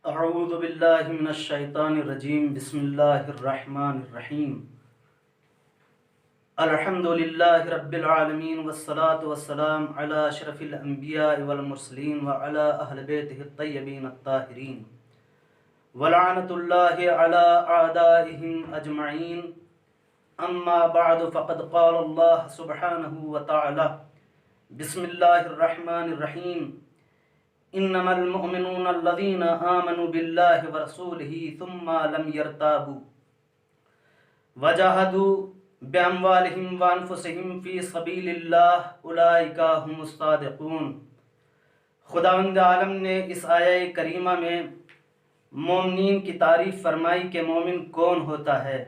اعوذ باللہ من الشیطان الرجیم بسم اللہ الرحمن الرحیم الحمد للہ رب العالمین والصلاة والسلام علی اشرف الانبیاء والمرسلین وعلی اہل بیتہ الطیبین الطاہرین ولعنت اللہ علی اعدائہم اجمعین اما بعد فقد قال اللہ سبحانہ وتعالی بسم اللہ الرحمن الرحیم انما المؤمنون الذين آمنوا بالله ورسوله ثم لم يرتابوا وجاهدوا بأموالهم وأنفسهم في سبيل الله أولئك هم الصادقون۔ خداوند عالم نے اس آیہ کریمہ میں مومنین کی تعریف فرمائی کہ مومن کون ہوتا ہے۔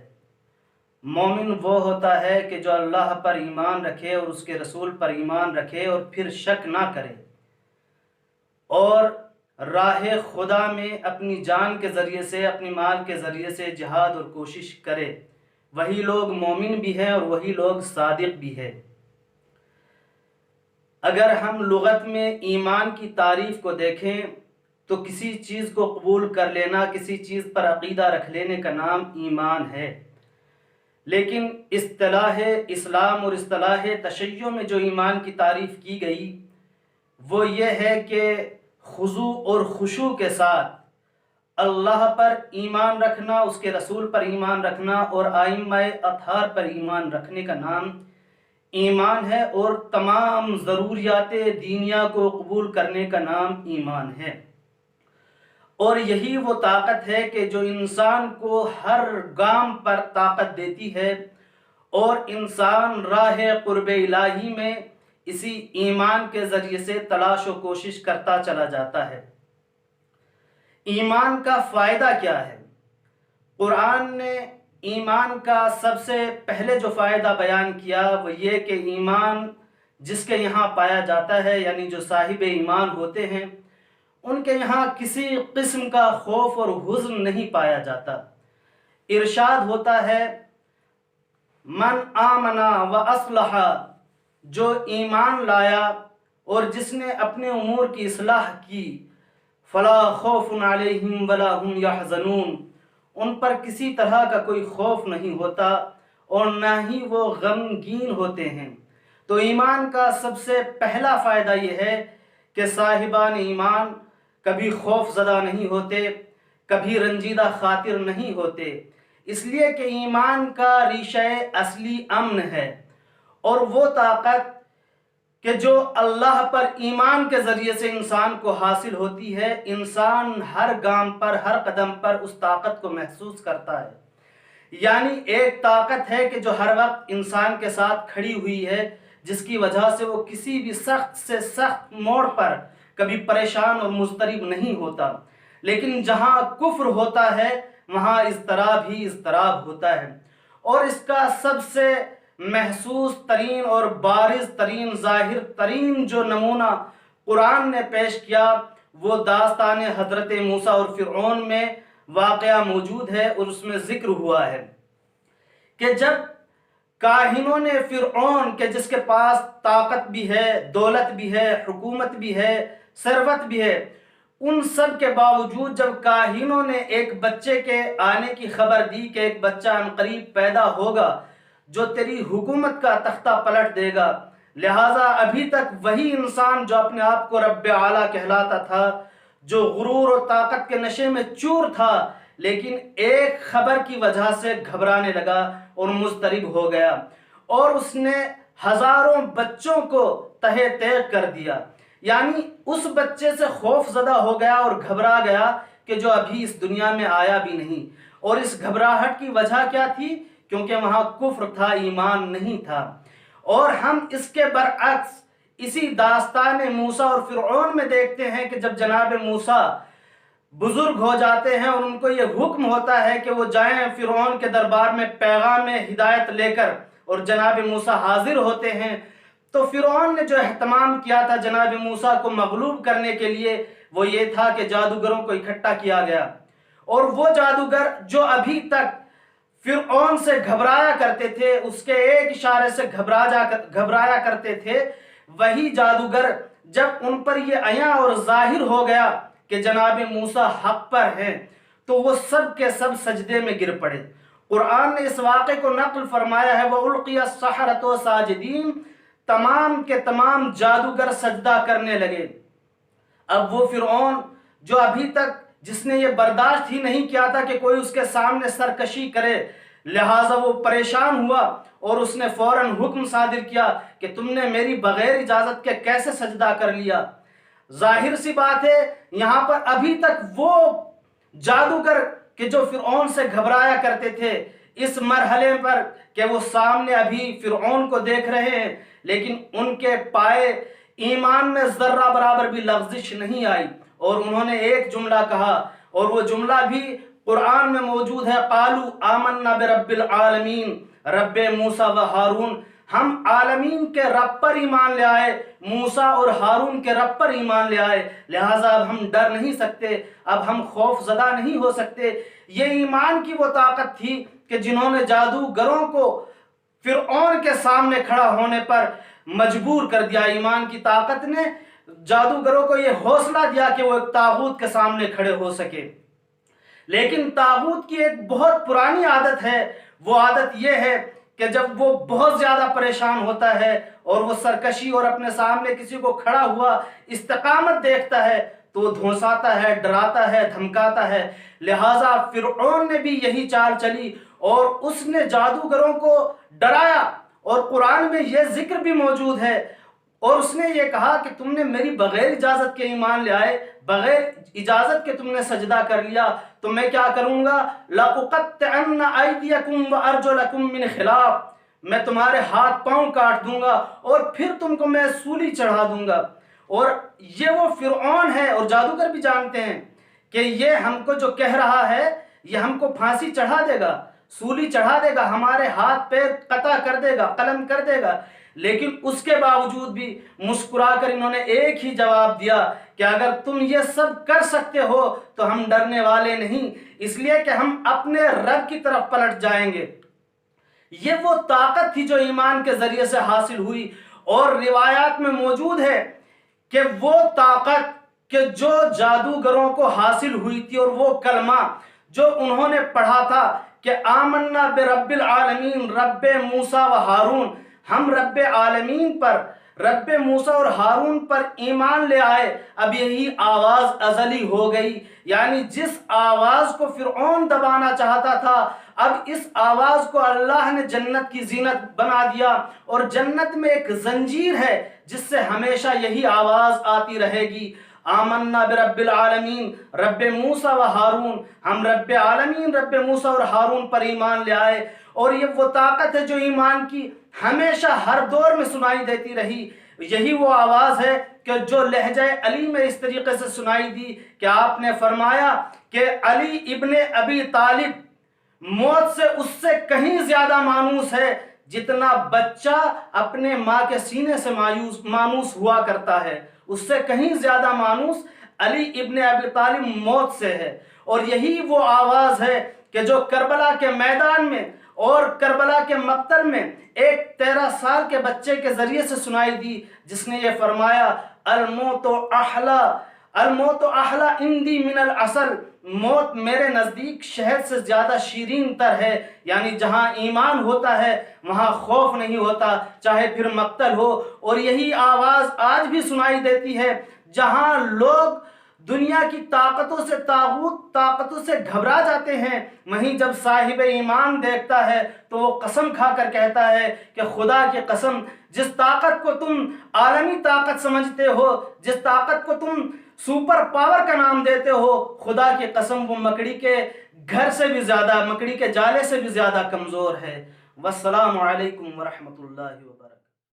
مومن وہ ہوتا ہے کہ جو اللہ پر ایمان رکھے اور اس کے رسول پر ایمان رکھے اور پھر شک نہ کرے اور راہ خدا میں اپنی جان کے ذریعے سے اپنی مال کے ذریعے سے جہاد اور کوشش کرے، وہی لوگ مومن بھی ہیں اور وہی لوگ صادق بھی ہے۔ اگر ہم لغت میں ایمان کی تعریف کو دیکھیں تو کسی چیز کو قبول کر لینا، کسی چیز پر عقیدہ رکھ لینے کا نام ایمان ہے، لیکن اصطلاح اسلام اور اصطلاح تشیع میں جو ایمان کی تعریف کی گئی وہ یہ ہے کہ خضوع اور خشوع کے ساتھ اللہ پر ایمان رکھنا، اس کے رسول پر ایمان رکھنا اور ائمہ اطہار پر ایمان رکھنے کا نام ایمان ہے، اور تمام ضروریات دینیہ کو قبول کرنے کا نام ایمان ہے۔ اور یہی وہ طاقت ہے کہ جو انسان کو ہر گام پر طاقت دیتی ہے اور انسان راہ قرب الہی میں اسی ایمان کے ذریعے سے تلاش و کوشش کرتا چلا جاتا ہے۔ ایمان کا فائدہ کیا ہے؟ قرآن نے ایمان کا سب سے پہلے جو فائدہ بیان کیا وہ یہ کہ ایمان جس کے یہاں پایا جاتا ہے، یعنی جو صاحب ایمان ہوتے ہیں، ان کے یہاں کسی قسم کا خوف اور حزن نہیں پایا جاتا۔ ارشاد ہوتا ہے من آمنا و اصلح، جو ایمان لایا اور جس نے اپنے امور کی اصلاح کی، فلا خوف علیہم ولا هم یحزنون، ان پر کسی طرح کا کوئی خوف نہیں ہوتا اور نہ ہی وہ غمگین ہوتے ہیں۔ تو ایمان کا سب سے پہلا فائدہ یہ ہے کہ صاحبان ایمان کبھی خوف زدہ نہیں ہوتے، کبھی رنجیدہ خاطر نہیں ہوتے، اس لیے کہ ایمان کا ریشہ اصلی امن ہے، اور وہ طاقت کہ جو اللہ پر ایمان کے ذریعے سے انسان کو حاصل ہوتی ہے، انسان ہر گام پر ہر قدم پر اس طاقت کو محسوس کرتا ہے۔ یعنی ایک طاقت ہے کہ جو ہر وقت انسان کے ساتھ کھڑی ہوئی ہے، جس کی وجہ سے وہ کسی بھی سخت سے سخت موڑ پر کبھی پریشان اور مضطرب نہیں ہوتا۔ لیکن جہاں کفر ہوتا ہے وہاں اضطراب ہی اضطراب ہوتا ہے، اور اس کا سب سے محسوس ترین اور بارز ترین ظاہر ترین جو نمونہ قرآن نے پیش کیا وہ داستان حضرت موسیٰ اور فرعون میں واقعہ موجود ہے، اور اس میں ذکر ہوا ہے کہ جب کاہنوں نے فرعون کے جس کے پاس طاقت بھی ہے، دولت بھی ہے، حکومت بھی ہے، ثروت بھی ہے، ان سب کے باوجود جب کاہنوں نے ایک بچے کے آنے کی خبر دی کہ ایک بچہ عنقریب پیدا ہوگا جو تیری حکومت کا تختہ پلٹ دے گا، لہٰذا ابھی تک وہی انسان جو اپنے آپ کو رب اعلیٰ کہلاتا تھا، جو غرور اور طاقت کے نشے میں چور تھا، لیکن ایک خبر کی وجہ سے گھبرانے لگا اور مضطرب ہو گیا، اور اس نے ہزاروں بچوں کو تہہ تیغ کر دیا۔ یعنی اس بچے سے خوف زدہ ہو گیا اور گھبرا گیا کہ جو ابھی اس دنیا میں آیا بھی نہیں، اور اس گھبراہٹ کی وجہ کیا تھی؟ کیونکہ وہاں کفر تھا، ایمان نہیں تھا۔ اور ہم اس کے برعکس اسی داستان موسیٰ اور فرعون میں دیکھتے ہیں کہ جب جناب موسیٰ بزرگ ہو جاتے ہیں اور ان کو یہ حکم ہوتا ہے کہ وہ جائیں فرعون کے دربار میں پیغام ہدایت لے کر، اور جناب موسیٰ حاضر ہوتے ہیں، تو فرعون نے جو اہتمام کیا تھا جناب موسیٰ کو مغلوب کرنے کے لیے وہ یہ تھا کہ جادوگروں کو اکٹھا کیا گیا، اور وہ جادوگر جو ابھی تک فرعون سے گھبرایا کرتے تھے، اس کے ایک اشارے سے گھبرایا کرتے تھے، وہی جادوگر جب ان پر یہ عیاں اور ظاہر ہو گیا کہ جناب موسیٰ حق پر ہیں تو وہ سب کے سب سجدے میں گر پڑے۔ قرآن نے اس واقعے کو نقل فرمایا ہے وَأُلْقِيَ السَّحَرَةُ سَاجِدِينَ، تمام کے تمام جادوگر سجدہ کرنے لگے۔ اب وہ فرعون جو ابھی تک جس نے یہ برداشت ہی نہیں کیا تھا کہ کوئی اس کے سامنے سرکشی کرے، لہٰذا وہ پریشان ہوا اور اس نے فوراً حکم صادر کیا کہ تم نے میری بغیر اجازت کے کیسے سجدہ کر لیا۔ ظاہر سی بات ہے یہاں پر ابھی تک وہ جادوگر کہ جو فرعون سے گھبرایا کرتے تھے، اس مرحلے پر کہ وہ سامنے ابھی فرعون کو دیکھ رہے ہیں، لیکن ان کے پائے ایمان میں ذرہ برابر بھی لغزش نہیں آئی، اور انہوں نے ایک جملہ کہا، اور وہ جملہ بھی قرآن میں موجود ہے، قالوا آمنا برب العالمین، رب موسیٰ و ہارون، ہم عالمین کے رب پر ایمان لے آئے، موسیٰ اور ہارون کے رب پر ایمان لے آئے، لہٰذا اب ہم ڈر نہیں سکتے، اب ہم خوف زدہ نہیں ہو سکتے۔ یہ ایمان کی وہ طاقت تھی کہ جنہوں نے جادوگروں کو فرعون کے سامنے کھڑا ہونے پر مجبور کر دیا۔ ایمان کی طاقت نے جادوگروں کو یہ حوصلہ دیا کہ وہ ایک طاغوت کے سامنے کھڑے ہو سکے۔ لیکن طاغوت کی ایک بہت پرانی عادت ہے، وہ عادت یہ ہے کہ جب وہ بہت زیادہ پریشان ہوتا ہے اور وہ سرکشی اور اپنے سامنے کسی کو کھڑا ہوا استقامت دیکھتا ہے تو وہ دھونساتا ہے، ڈراتا ہے، دھمکاتا ہے۔ لہٰذا فرعون نے بھی یہی چال چلی اور اس نے جادوگروں کو ڈرایا، اور قرآن میں یہ ذکر بھی موجود ہے، اور اس نے یہ کہا کہ تم نے میری بغیر اجازت کے ایمان لے آئے، بغیر اجازت کے تم نے سجدہ کر لیا، تو میں کیا کروں گا؟ لَأُقَطِّعَنَّ أَيْدِيَكُمْ وَأَرْجُلَكُمْ مِنْ خِلَافٍ، میں تمہارے ہاتھ پاؤں کاٹ دوں گا اور پھر تم کو میں سولی چڑھا دوں گا۔ اور یہ وہ فرعون ہے، اور جادوگر بھی جانتے ہیں کہ یہ ہم کو جو کہہ رہا ہے یہ ہم کو پھانسی چڑھا دے گا، سولی چڑھا دے گا، ہمارے ہاتھ پیر قطع کر دے گا، قلم کر دے گا۔ لیکن اس کے باوجود بھی مسکرا کر انہوں نے ایک ہی جواب دیا کہ اگر تم یہ سب کر سکتے ہو تو ہم ڈرنے والے نہیں، اس لیے کہ ہم اپنے رب کی طرف پلٹ جائیں گے۔ یہ وہ طاقت تھی جو ایمان کے ذریعے سے حاصل ہوئی، اور روایات میں موجود ہے کہ وہ طاقت کہ جو جادوگروں کو حاصل ہوئی تھی، اور وہ کلمہ جو انہوں نے پڑھا تھا کہ آمنا برب العالمین رب موسیٰ و ہارون، ہم رب عالمین پر، رب موسیٰ اور ہارون پر ایمان لے آئے، اب یہی آواز ازلی ہو گئی۔ یعنی جس آواز کو فرعون دبانا چاہتا تھا، اب اس آواز کو اللہ نے جنت کی زینت بنا دیا، اور جنت میں ایک زنجیر ہے جس سے ہمیشہ یہی آواز آتی رہے گی، آمنا برب العالمین رب موسیٰ و ہارون، ہم رب عالمین رب موسیٰ اور ہارون پر ایمان لے آئے۔ اور یہ وہ طاقت ہے جو ایمان کی ہمیشہ ہر دور میں سنائی دیتی رہی۔ یہی وہ آواز ہے کہ جو لہجہ علی میں اس طریقے سے سنائی دی کہ آپ نے فرمایا کہ علی ابن ابی طالب موت سے اس سے کہیں زیادہ مانوس ہے جتنا بچہ اپنے ماں کے سینے سے مانوس ہوا کرتا ہے، اس سے کہیں زیادہ مانوس علی ابن ابی طالب موت سے ہے۔ اور یہی وہ آواز ہے کہ جو کربلا کے میدان میں اور کربلا کے مقتل میں ایک 13 سال کے بچے کے ذریعے سے سنائی دی، جس نے یہ فرمایا الموت احلی عندی من العسل، موت میرے نزدیک شہد سے زیادہ شیرین تر ہے۔ یعنی جہاں ایمان ہوتا ہے وہاں خوف نہیں ہوتا، چاہے پھر مقتل ہو۔ اور یہی آواز آج بھی سنائی دیتی ہے جہاں لوگ دنیا کی طاقتوں سے، طاغوت طاقتوں سے گھبرا جاتے ہیں، وہیں جب صاحب ایمان دیکھتا ہے تو وہ قسم کھا کر کہتا ہے کہ خدا کی قسم، جس طاقت کو تم عالمی طاقت سمجھتے ہو، جس طاقت کو تم سپر پاور کا نام دیتے ہو، خدا کی قسم وہ مکڑی کے گھر سے بھی زیادہ، مکڑی کے جالے سے بھی زیادہ کمزور ہے۔ والسلام علیکم ورحمۃ اللہ وبرکاتہ۔